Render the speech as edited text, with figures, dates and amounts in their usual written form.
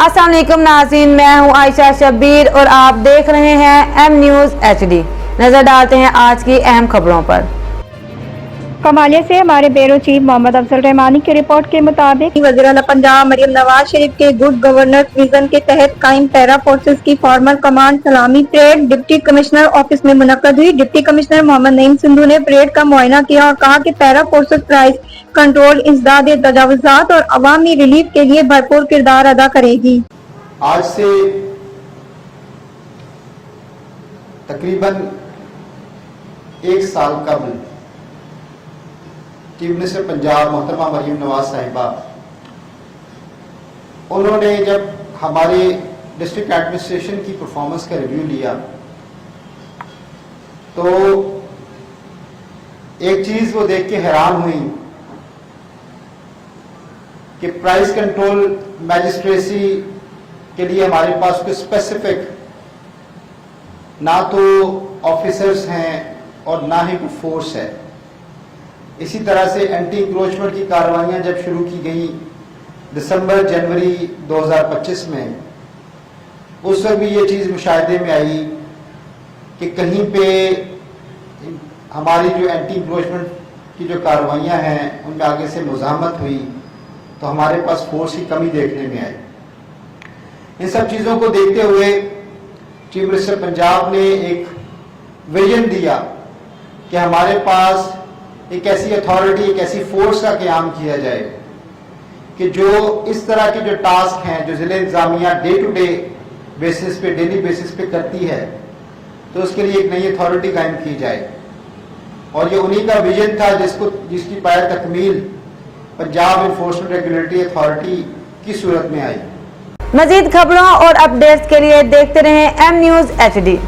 अस्सलाम वालेकुम नाज़रीन, मैं हूं आयशा शब्बीर और आप देख रहे हैं एम न्यूज़ HD। नजर डालते हैं आज की अहम खबरों पर। कमालिया से हमारे ब्यूरो चीफ मोहम्मद अफजल रहमानी की रिपोर्ट के मुताबिक वज़ीर आला पंजाब मरियम नवाज शरीफ के गुड गवर्नेंस विजन के तहत कायम पैरा फोर्सेस की फॉर्मल कमांड सलामी परेड डिप्टी कमिश्नर ऑफिस में मुनक्कद हुई। डिप्टी कमिश्नर मोहम्मद नईम सिंधु ने परेड का मुआयना किया और कहा कि पैरा फोर्सेस प्राइस कंट्रोल, इंसदाद तजावुजात और अवामी रिलीफ के लिए भरपूर किरदार अदा करेगी। आज से तकरीबन एक साल कबल चीफ मिनिस्टर पंजाब मोहतरमा मरियम नवाज साहिबा, उन्होंने जब हमारे डिस्ट्रिक्ट एडमिनिस्ट्रेशन की परफॉर्मेंस का रिव्यू लिया तो एक चीज वो देख के हैरान हुई कि प्राइस कंट्रोल मैजिस्ट्रेसी के लिए हमारे पास कोई स्पेसिफिक ना तो ऑफिसर्स हैं और ना ही कोई फोर्स है। इसी तरह से एंटी इंक्रोचमेंट की कार्रवाइयां जब शुरू की गई दिसंबर जनवरी 2025 में, उस वक्त भी ये चीज़ मुशाहिदे में आई कि कहीं पे हमारी जो एंटी इंक्रोचमेंट की जो कार्रवाइयां हैं उनमें आगे से मुज़ाहमत हुई तो हमारे पास फोर्स की कमी देखने में आई। इन सब चीज़ों को देखते हुए चीफ मिनिस्टर पंजाब ने एक विजन दिया कि हमारे पास एक ऐसी अथॉरिटी, एक ऐसी फोर्स का क़याम किया जाए कि जो इस तरह के जो टास्क हैं जो ज़िले इंतज़ामिया डे टू डे बेसिस पे, डेली बेसिस पे करती है, तो उसके लिए एक नई अथॉरिटी कायम की जाए। और ये उन्हीं का विजन था जिसकी पाया तकमील पंजाब इन्फोर्समेंट रेगुलेटरी अथॉरिटी की सूरत में आई। मजीद खबरों और अपडेट्स के लिए देखते रहें एम न्यूज़ HD।